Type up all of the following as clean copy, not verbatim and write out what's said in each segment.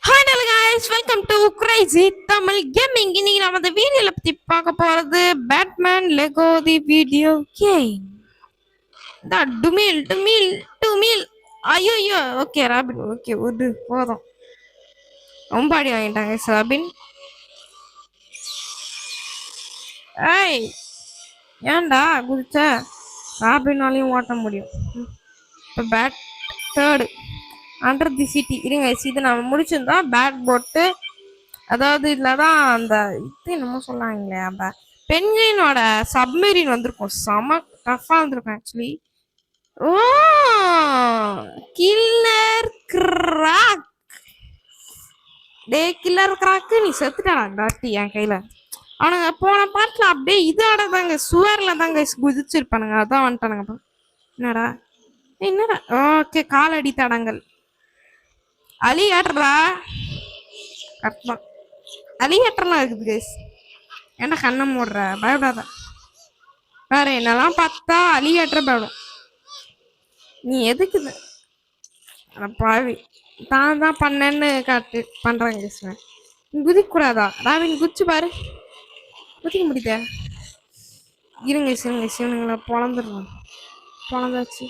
Hi hello guys welcome to crazy Tamil gaming. இன்னைக்கு நாம இந்த வீடியோல பத்தி பார்க்க போறது Batman Lego the video game. த டுமில் டுமில் டுமில். ஐயோ ஓகே ராபின் ஓகே ஒரு போதும். ரொம்ப அடி வாங்கிட்டாங்க ராபின். ஏய் ஏன்டா குதிச்ச? ராபினாலையும் ஓட்ட முடியும். இப்போ bad third under the city. இருங்க இது நம்ம முடிச்சிருந்தா பேட் போட்டு, அதாவது இதில் தான் அந்த இது என்னமோ சொன்னாங்களே, அந்த பென்குயினோட சப்மெரின் வந்திருக்கும். செம டஃப்பாக வந்திருக்கும் ஆக்சுவலி. ஓ கில்லர் கிராக். டே கில்லர் கிராக்கு, நீ செத்துட்டாடா டாட்டி என் கையில். அவனுங்க போன பாட்டில் அப்படியே இதோட தாங்க சுவரில் தாங்க குதிச்சிருப்பானுங்க. அதான் வந்துட்டானுங்க. என்னடா என்னடா ஓகே காலடி தடங்கள். அலிகேட்டரா? கரெக்ட் தான், அலிகேட்டர்லாம் இருக்குது கைஸ். ஏன்டா கண்ணை மூடுற? பயப்படாத. வேற என்னெல்லாம் பார்த்தா அலிகேட்டர் பயப்படும். நீ எதுக்கு பாவி தான் பண்ணேன்னு காட்டு பண்றாங்க கைஸ். நீ குதிக்கூடாதா? ராவின் குதிச்சு பாரு. குதிக்க முடியுதா? இருங்க சிவனுங்களை பொழந்துடுறோம். பொழந்தாச்சு.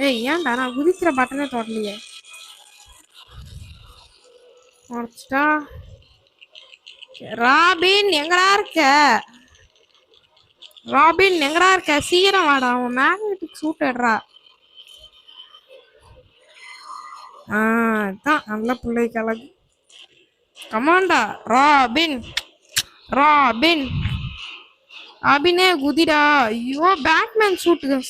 ஏய் ஏன்டா நான் குதிக்கிற பட்டனே தொடலையே. உடச்சிட்டா. ராபின் எங்கடா இருக்க? ராபின் எங்கடா இருக்க? சீக்கிரம் வாடா. அவன் மேக்னெட்டிக் சூட் எடுறா. தான் நல்ல பிள்ளை கலகு. கமாண்டா ராபின். ராபின் அபினே குதிடா. ஐயோ பேட்மேன் சூட்டு.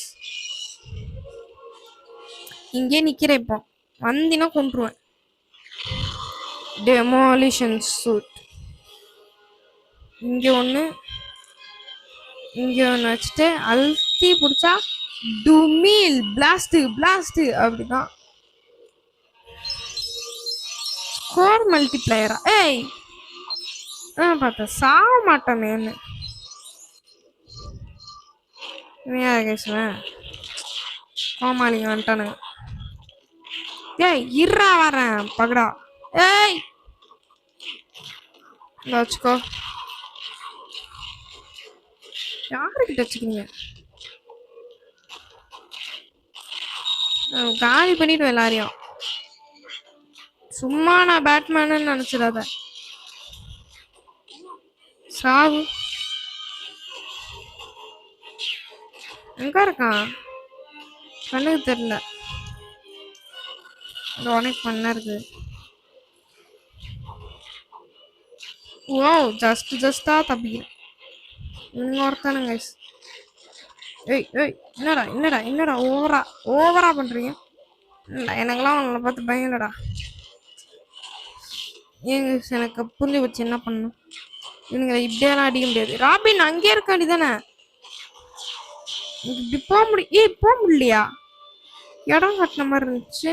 இங்கே நிக்கிறேன். இப்போ வந்தினா கொண்டுருவேன். Demolition suit. இங்க ஒண்ணு வச்சுட்டு அழுத்தி பிடிச்சா டுமில் பிளாஸ்ட் பிளாஸ்ட். அப்படிதான் ஸ்கோர் மல்டிப்ளையரா? ஏய் பார்த்தா சாக மாட்டோமேன்னு கேசுவேன். கோமாளிங்க வந்துட்டானுங்க. ஏய் இருறா வரேன் பகடா. ஏய் வச்சுக்கோ. யாருக்கிட்ட வச்சுக்கீங்க? காலி பண்ணிட்டு எல்லாரையும். சும்மா நான் பேட்மேனு நினைச்சிடாத. சாவு. எங்க இருக்கான்? கண்ணுக்கு தெரியல. உனக்கு பண்ண இருக்கு. ஓ ஜஸ்டா தப்பிக்கிறேன். இவங்க ஒருத்தானுங்க. ஏய் ஏய் என்னடா ஓவரா பண்றீங்க? எனக்கெல்லாம் உங்களை பார்த்து பயம் இல்லடா. ஏங்க எனக்கு புரிஞ்சு வச்சு என்ன பண்ணணும்? இவனுங்க இப்படியெல்லாம் அடிக்க முடியாது. ராபின் அங்கே இருக்க வேண்டியதானே? இப்படி போக முடியும்? போக முடியலையா? இடம் கட்டின மாதிரி இருந்துச்சு.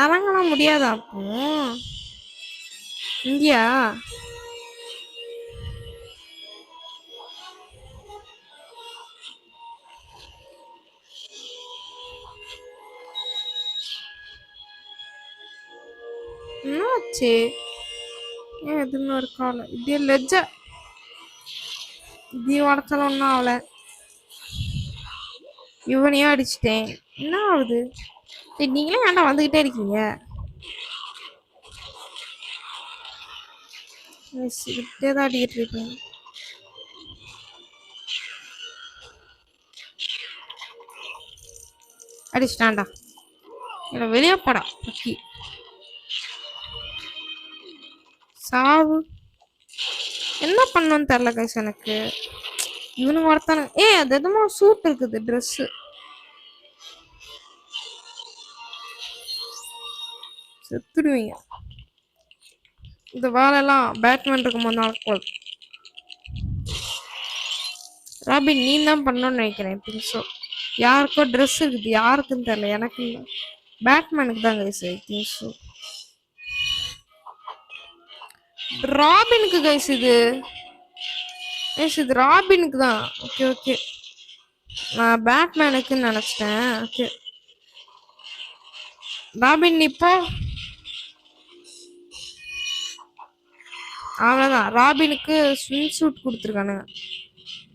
இறங்கலாம் முடியாதா அப்போ? இங்கயா? என்னாச்சு? ஏன் எதுன்னு ஒரு காலம் இதே லெஜ்ஜ இது உடச்சாலும் ஒன்றும் ஆகல. இவனையும் அடிச்சிட்டேன். என்ன ஆகுது? நீங்களே ஏன்டா வந்துகிட்டே இருக்கீங்க? தான் அடிக்கிட்டு இருக்கீங்க. அடிச்சிட்டான்டா. இல்லை வெளியே போடா பக்கி. சாவு. என்ன பண்ணணும்னு தெரியல கைஸ் எனக்கு. இவனுங்க ஒருத்தானுங்க. அது எதுமோ சூட் இருக்குது ட்ரெஸ்ஸு. செத்துடுவீங்க. இந்த வேலையெல்லாம் பேட்மேன் இருக்கும் போது நடக்கும். ராபின் நீ தான் பண்ணணும்னு நினைக்கிறேன். திங்ஸோ யாருக்கோ ட்ரெஸ் இருக்குது. யாருக்குன்னு தெரியல. எனக்கு இல்லை, பேட்மேனுக்கு தான் கைஸ். திங்ஸோ ராபினுக்கு கைஸ். இது ராபினுக்கு தான். ஓகே நான் பேட்மேனுக்குன்னு நினைச்சிட்டேன். ஓகே ராபின் இப்போ அவ்வளோதான். ராபினுக்கு ஸ்விம் சூட் கொடுத்துருக்கானுங்க.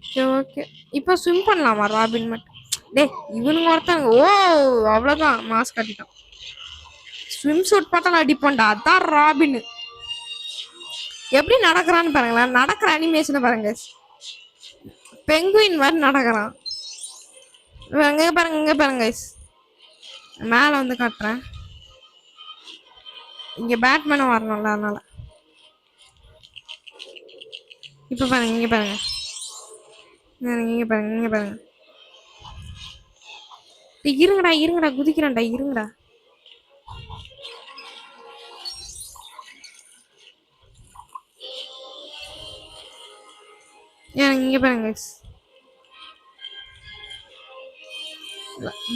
சரி ஓகே. இப்போ ஸ்விம் பண்ணலாமா ராபின் மட்டும்? டே இவனுங்க ஒருத்தாங்க. ஓ அவ்வளோதான், மாஸ்க் கட்டிட்டான். ஸ்விம் சூட் பார்த்தா அடிப்போண்டா. அதான் ராபின் எப்படி நடக்கிறான்னு பாருங்களேன். நடக்கிற அனிமேஷனை பாருங்க. பெங்குயின் மாதிரி நடக்கிறான். இங்க பாருங்க, இங்க பாருங்க. மேலே வந்து காட்டுறேன். இங்க பேட்மேனும் வரணும்ல, அதனால. இப்ப பாருங்க, இங்க பாருங்க, இங்க பாருங்க, இங்க பாருங்க. இருங்கடா இருங்கடா, குதிக்கிறேன்டா, இருங்கடா. இங்க பாருங்க.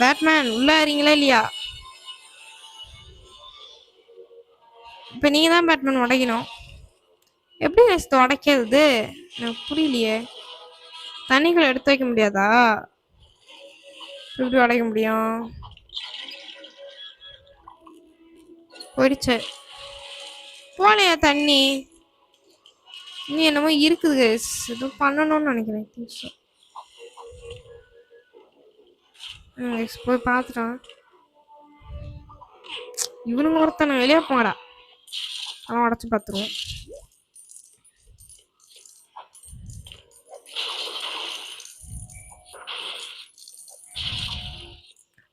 பேட்மேன் உள்ள வரீங்களா இல்லையா? இப்ப நீங்க தான் பேட்மேன் உடைக்கணும். எப்படி உடைக்கிறது எனக்கு புரியலையே. தண்ணிக்குள்ள எடுத்து வைக்க முடியாதா? எப்படி உடைக்க முடியும்? போயிடுச்சு. போலையா தண்ணி? நீ என்னமோ இருக்குது, எதுவும் பண்ணணும்னு நினைக்கிறேன். போய் பார்த்துட்டான். இவனுங்க ஒருத்தனை வெளியே போங்கடா, அவன் உடச்சு பார்த்துருவோம்.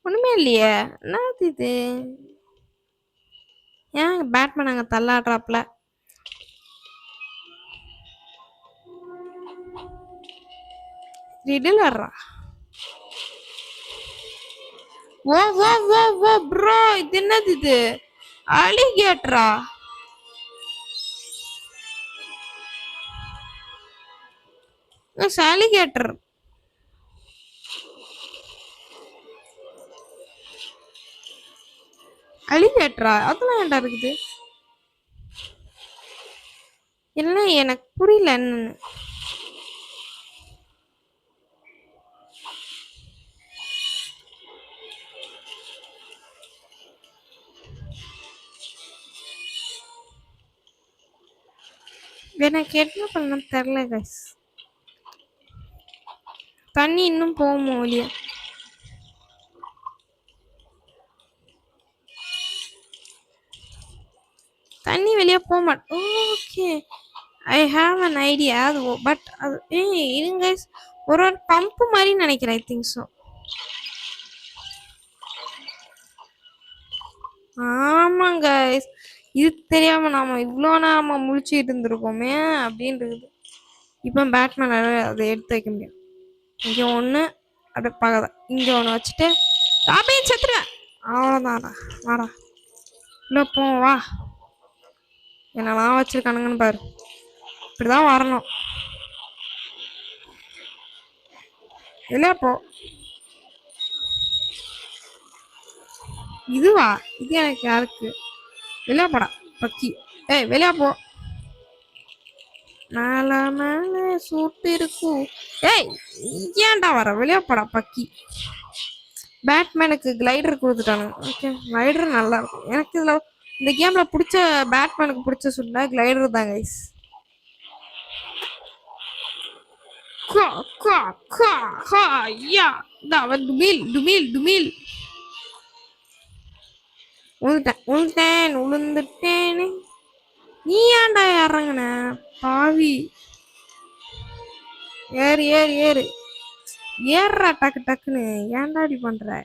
ஒண்ணுமே இல்லையே, என்னது இது? ஏன் பேட்மேன் அங்க தள்ளாடுறாப்ல? ரிடில் வர்றா. ஓ ஓ ஓ ஓ ப்ரோ, இது என்னது இது? அலிகேட்டரா? அலிகேட்டர். அலிகேட்டரா? அதெல்லாம் ஏன்டா இருக்குது? என்ன எனக்கு புரியல என்னன்னு. எனக்கு என்ன பண்ண தெரியல கைஸ். தண்ணி இன்னும் போகுமோ இல்லையா? தண்ணி வெளியே போக மாட்டேன். Okay, I have an idea. அது பட் அது இருங்க, ஒரு பம்ப் மாதிரி நினைக்கிறேன். I think so. ஆமாங்க, இது தெரியாம நாம இவ்வளோ நாம முழிச்சுட்டு இருந்திருக்கோமே அப்படின்றது. இப்போ பேட்மேன் அதை எடுத்து வைக்க முடியும். இங்க ஒண்ணு அப்படியே பக்கதான், இங்க ஒண்ணு வச்சுட்டு அப்படியே செத்துருவேன். அவ்வளோதான்டா, வாடா இல்லை போ, வா. என்னெல்லாம் வச்சிருக்கானுங்கன்னு பாரு. இப்படிதான் வரணும். இல்லையா போ. இதுவா? இது எனக்கு யாருக்கு? வெளியா போடா பக்கி. வெளியா போ. மேல மேல சூட்டு இருக்கும். ஏன்டா வர? வெளியா போடா பக்கி. பேட்மேனுக்கு கிளைடர் கொடுத்துட்டாங்க. ஓகே, கிளைடர் நல்லா இருக்கும். எனக்கு இதுல இந்த கேம்ல பிடிச்ச, பேட்மேனுக்கு பிடிச்ச சுண்டா கிளைடர் தான் கைஸ். டுமில் டுமில் டுமில். உளுந்துட்டேன். நீ ஏன்டா இறங்குன பாவி? ஏறு ஏறு ஏறு, ஏறுறா டக்கு டக்குன்னு. ஏன்டா இப்படி பண்ற?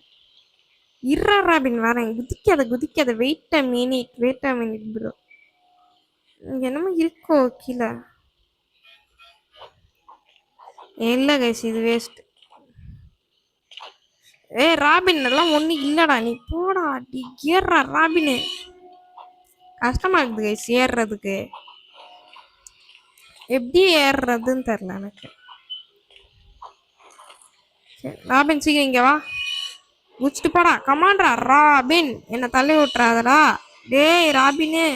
இறா ராபின் வரேன். குதிக்காத குதிக்காத. Wait a minute bro. என்னமோ இருக்கோ கீழே? இல்லை கைஸ், இது வேஸ்ட். ராபின் எல்லாம் ஒண்ணு இல்லடா, நீ போடா. ஏறுறா ராபின். கஷ்டமா இருக்குது கைஸ் ஏறுறதுக்கு. எப்படி ஏறுறதுன்னு தெரியல எனக்கு. ராபின் சீக்கிரம் இங்க வா, குச்சிட்டு போடா. கமாண்டா ராபின், என்ன தள்ளி விட்டுறாதடா. டேய் ராபின்னு,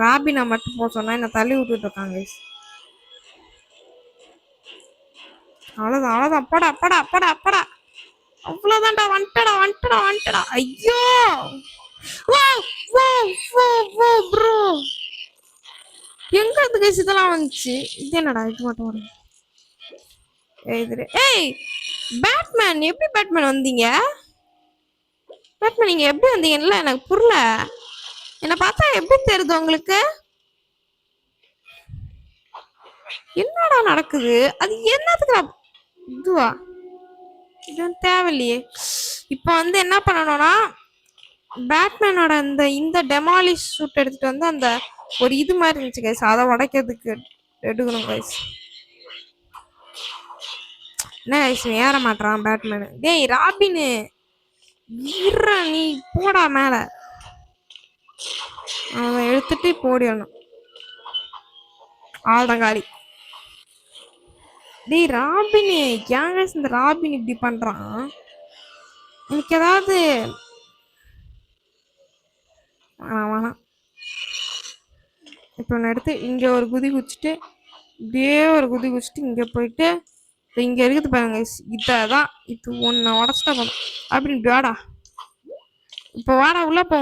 ராபினை மட்டும் போக சொன்னா என்ன தள்ளி விட்டுட்டு இருக்காங்க. அவ்வளோதான் அவ்வளோதான், போடா போடா போடா போடா. அவ்வளவுதான்டா, வந்துட்டடா வந்துட்டடா வந்துட்டடா. ஐயோ வா வா வா வா ப்ரோ. எங்க இருந்து கைஸ் இதெல்லாம் வந்துச்சு? இது என்னடா இது மட்டும் வரும்? ஏய் பேட்மேன், எப்படி பேட்மேன் வந்தீங்க? பேட்மேன் நீங்க எப்படி வந்தீங்கல்ல எனக்கு புரியல. என்ன பார்த்தா எப்படி தெரியுது உங்களுக்கு? என்னடா நடக்குது? அது என்னதுக்கு இதுவா? இது தேவையில்லையே. இப்போ வந்து என்ன பண்ணணும்னா பேட்மேனோட இந்த டெமாலிஷ் சூட் எடுத்துட்டு வந்து அந்த ஒரு இது மாதிரி இருந்துச்சு கைஸ், அதை உடைக்கிறதுக்கு எடுக்கணும் கைஸ். என்ன கைஸ் ஏற மாட்டான் பேட்மேனு? டேய் ராபின் நீ போடா மேல. அவன் எடுத்துட்டு போடிடணும். ஆழ்தங்காளி. டேய் ராபின் ஏன் கைஸ் இந்த ராபின் இப்படி பண்றான்? எனக்கு ஏதாவது வேணாம். இப்போ நான் எடுத்து இங்கே ஒரு குதி குச்சிட்டு இப்படியே ஒரு குதி குச்சிட்டு இங்கே போயிட்டு இங்கே இருக்குது பாருங்க, இதான் இது ஒன்று உடச்சிட்டா போதும். அப்படின்னு வாடா, இப்போ வாடா உள்ள போ.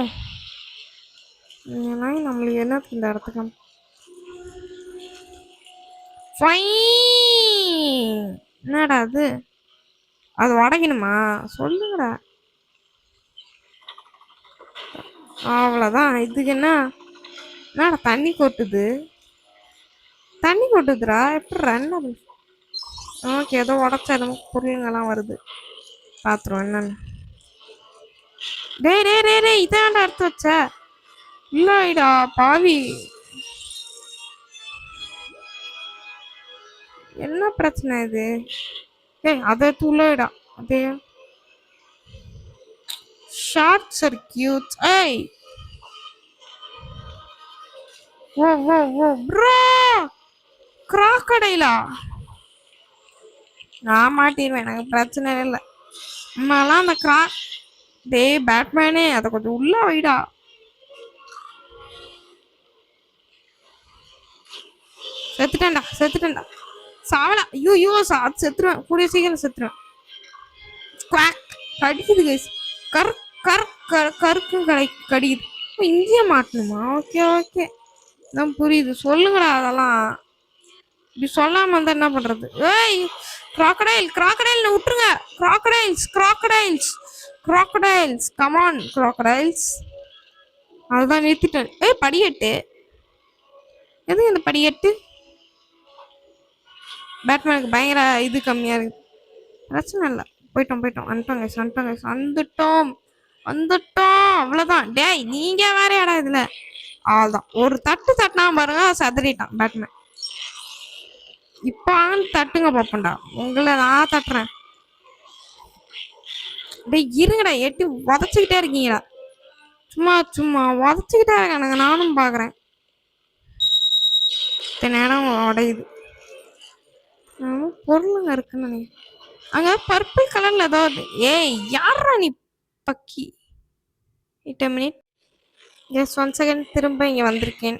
நம்மளுக்கு என்ன இந்த இடத்துக்கு என்னடா அது? அது உடைக்கணுமா? சொல்லுங்கடா. அவ்வளோதான். இதுக்கு என்னடா தண்ணி கொட்டுது? தண்ணி கொட்டுதுடா. எப்படி ரன்? ஓகே, ஏதோ உடச்சா எதுவும் பொருளுங்கெல்லாம் வருது. பாத்துருவோம் என்னன்னு. டேய் டேய் டேய் டேய் இதான்டா எடுத்து வச்ச? இல்லடா பாவி. என்ன பிரச்சனை இது? ஏய் அதை துளைடா. அதே ஷார்ட் சர்க்கியூட். ஏய் ஓ ஓ ஓ ப்ரோ, கிராக்கடைலா? நான் மாட்டிடுவேன், எனக்கு பிரச்சனை இல்லை. நம்மளாம் அந்த டேய் பேட்மேனே அதை கொஞ்சம் உள்ள வைடா. செத்துட்டேன்டா சாவலா. ஐயோ செத்துருவேன், கூடிய சீக்கிரம் செத்துருவேன். கடிக்குது கைஸ். கரு கரு கருக்கும் கடிக்குது. இங்கேயே மாட்டணுமா? ஓகே ஓகே தான் புரியுது. சொல்லுங்கடா அதெல்லாம். இப்படி சொல்லாம இருந்தா என்ன பண்றது? ஏய் கிராக்கடைல் விட்டுருங்க. கிராக்கடைல்ஸ் கமான் கிராக்கடைல்ஸ். அதுதான் நிறுத்திட்டேன். ஏய் படியட்டு எதுக்கு இந்த படியட்டு? பேட்மேனுக்கு பயங்கர இது கம்மியா இருக்கு. பிரச்சனை இல்லை, போயிட்டோம். வந்துட்டோம். அவ்வளவுதான். டேய் நீங்க வேற யாரா இதுல? அவ்வளவுதான். ஒரு தட்டுனா பாருங்க, சதறிட்டான் பேட்மேன். இப்ப தட்டுங்க பாப்பண்டா, உங்களை நான் தட்டுறேன். டேய் இருங்கடா, எட்டி உதச்சுக்கிட்டே இருக்கீங்களா? சும்மா உதச்சுக்கிட்டே இருக்கானுங்க, நானும் பாக்குறேன். நேரம் உடையுது. பொருளுங்க இருக்குன்னு அங்க பர்பிள் கலர்ல ஏதாவது. ஏய் யாரா நீ பக்கி? 8 மினிட். S 1 second. திரும்ப இங்க வந்திருக்கேன்.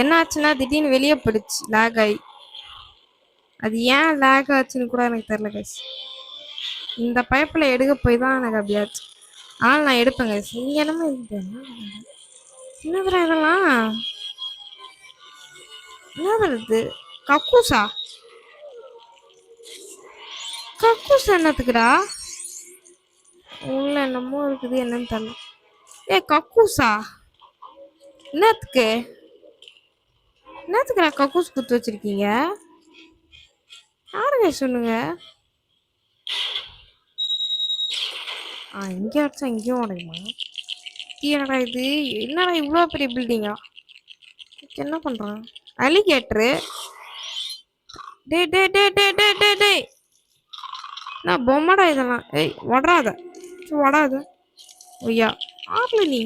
என்ன ஆச்சுன்னா திடீர்னு வெளியே போயிடுச்சு, லேக் ஆகி. அது ஏன் லேக் ஆச்சுன்னு கூட எனக்கு தெரியல கைஸ். இந்த பைப்பில் எடுக்க போய் தான் எனக்கு அப்படியாச்சு. ஆனால் நான் எடுப்பேன் கைஸ். இங்க என்னமா இருக்குது? என்னதுடா இதெல்லாம்? என்ன வருது? கக்கூசா என்னத்துக்குடா? உள்ள என்னமோ இருக்குது, என்னன்னு தெரியல. ஏ கக்கூசா என்னத்துக்குடா கக்கூஸ் குத்து வச்சிருக்கீங்க? யாருங்க சொல்லுங்க. இங்க வச்சா இங்கேயும் உடையுமா? என்னடா இது? என்னடா இவ்வளோ பெரிய பில்டிங்கா? என்ன பண்றான்? அலிகேட்டரு. டே நான் பொம்மடா இதெல்லாம். ஏய் உடறாத ஐயா. ஆர்ல நீ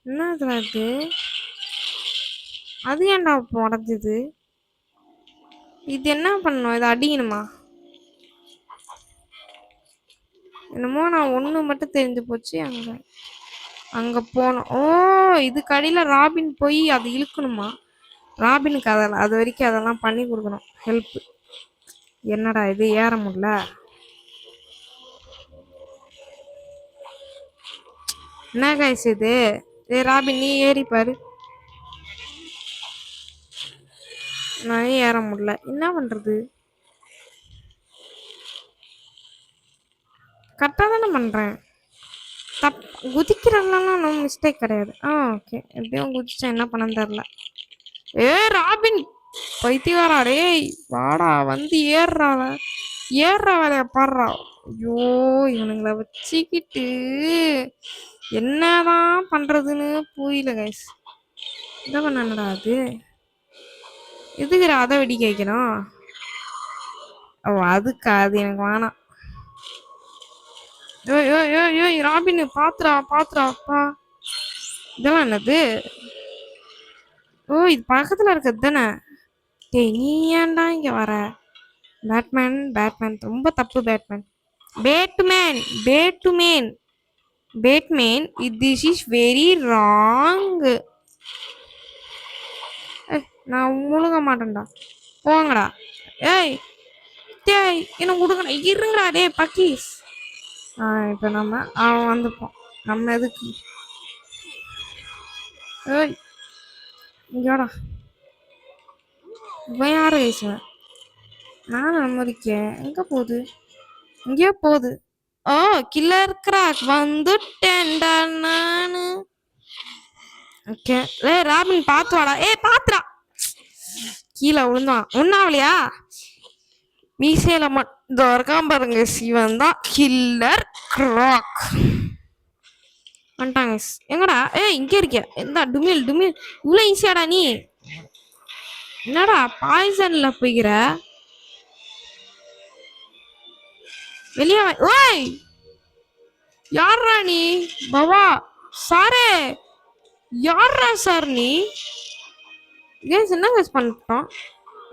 என்னதுடா இது? அது ஏன்டா இப்போ உடஞ்சுது? இது என்ன பண்ணணும்? இதை அடிக்கணுமா? என்னமோ நான் ஒண்ணு மட்டும் தெரிஞ்சு போச்சு. அங்க போனோம். ஓ இது கடையில ராபின் போய் அதை இழுக்கணுமா? ராபினுக்கு அதெல்லாம் அது வரைக்கும் அதெல்லாம் பண்ணி கொடுக்கணும் ஹெல்ப். என்னடா இது ஏற முடியல. என்ன கைஸ் இது? ராபின் நீ ஏறி பாரு. நான் ஏற முடியல, என்ன பண்றது? கரெக்டாக தானே பண்றேன். குதிக்கிறதுலாம் நம்ம மிஸ்டேக் கிடையாது. ஓகே, எப்படியும் குதிச்சேன், என்ன பண்ணன்னு தெரில. ராபின் பைத்தியக்காரா டேய், வாடா வந்து ஏறுறா வேலைய பாடுறா. ஐயோ, இவனுங்களை வச்சுக்கிட்டு என்னதான் பண்றதுன்னு புரியல கைஸ். என்ன பண்ணடா அது? எதுக்குற அதை வெடிக்க வைக்கணும்? ஓ அதுக்கா? அது எனக்கு வேணாம். ராபின் பாத்துறாப்பா. இதெல்லாம் என்னது? ஓ இது பக்கத்துல இருக்கிறது தானே. டேய் நீ ஏன்டா இங்க வர? பேட்மேன் ரொம்ப தப்பு. Batman this is very wrong. நான் முழுக மாட்டேன்டா, போங்கடா. ஏய் டேய் என்ன விடுங்கடா, இருங்கடா டேய் பக்கீஸ். இப்போ நம்ம அவன் வந்துப்போம். நம்ம எதுக்கு? ஏய் இங்கடா. இவன் யாரு பேசுவேன்? நானும் அனுமதிக்கேன். எங்க போகுது? இங்கேயோ போகுது. ஓ கில்லர் கிராக் வந்துட்டேன்டா நானு. ஓகே ராபின் பாத்து வாடா. பாத்துடா, கீழே விழுந்தான். ஒன்னாவலையா? மீசையில மட்டும் இருக்கான் பாருங்க, சிவன் தான் கில்லர் கிராக். வந்துட்டாங்க. எங்கடா? இங்க இருக்கிய? எந்த டுமில் இவ்வளவு ஈஸியாடா நீ? என்னடா பாய்சன்ல போய்கிற? வெளியே ஓய், யாரா நீ? பாவா சாரே, யாரா சார் நீ? கேஸ் என்ன கேஸ் பண்ணிட்டோம்?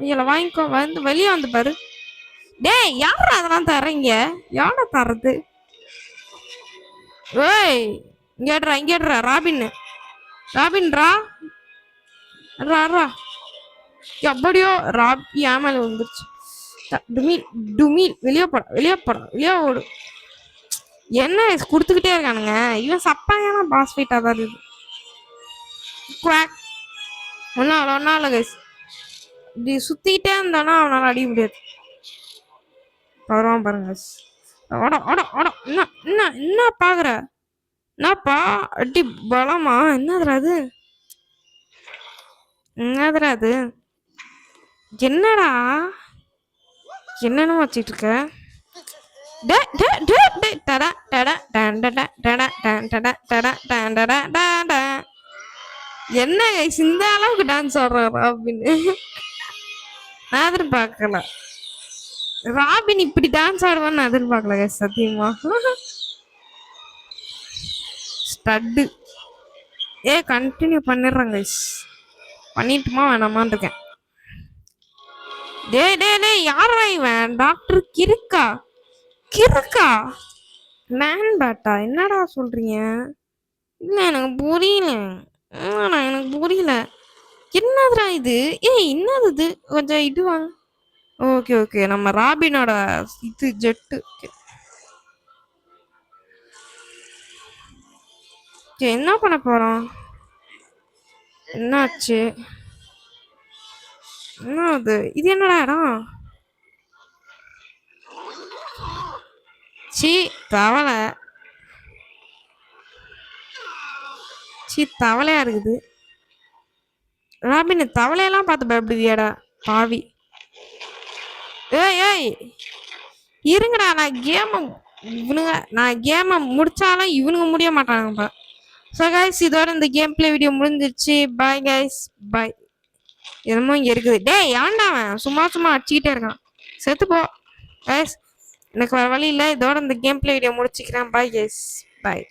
இதில் வாங்கிக்கோ, வந்து வெளியே வந்து பாரு. டேய் யாரா அதெல்லாம் தர்றீங்க? யாரை தர்றது? ஏய் இங்கேடுறா ராபின்ரா எப்படியோ ராபி ஏமல வந்துருச்சு. டுமில் வெளியே ஓடு. என்ன கொடுத்துக்கிட்டே இருக்கானுங்க இவன். சப்பாயான பாஸ் ஃபைட்டா தான் இது. ஒன்னால கைஸ் இப்படி சுத்திக்கிட்டே இருந்தானா அவனால அடிக்க முடியாது. வருவான் பாருங்க. என்ன பாக்குற? என்னப்பா அடி பலமா? என்னதுடா அது? என்னடா என்னன்னு வச்சிட்டு இருக்க? என்ன இந்த அளவுக்கு டான்ஸ் ஆடுறாரா அப்படின்னு நான் எதிர்பார்க்கல. ராபின் இப்படி டான்ஸ் ஆடுவான்னு நான் எதிர்பார்க்கல சத்தியமா. ஸ்டட்டு. கண்டினியூ பண்ணிடுறேன் கைஸ். பண்ணிட்டுமா வேணாமான்னு இருக்கேன். டேய் யாரா இவன்? டாக்டர் கிறுக்கா மேன் பேட்டா? என்னடா சொல்றீங்க? இல்ல எனக்கு புரியல. என்னதுடா இது? என்னது இது? கொஞ்சம் இது வாங்க. ஓகே நம்ம ராபினோட இது ஜெட்டு. என்ன பண்ண போறோம்? என்னாச்சு? என்னது இது? என்னடா இடம்? தவளையா இருக்குது. ராபின் தவளையெல்லாம் பார்த்து பயப்படுவியாடா பாவி? ஏய் இருங்கடா, நான் கேம முடிச்சாலும் இவனுங்க முடிய மாட்டாங்க. ஸோ கைஸ் இதோட இந்த கேம் பிளே வீடியோ முடிஞ்சிருச்சு. பாய் கைஸ், பாய். என்னமோ இங்க இருக்குது. டேய் ஏன்டாவன் சும்மா அடிச்சுக்கிட்டே இருக்கான்? செத்து போ கைஸ். எனக்கு வர வழி இல்லை. இதோட இந்த கேம் பிளே வீடியோ முடிச்சுக்கிறேன். பாய் கைஸ், பாய்.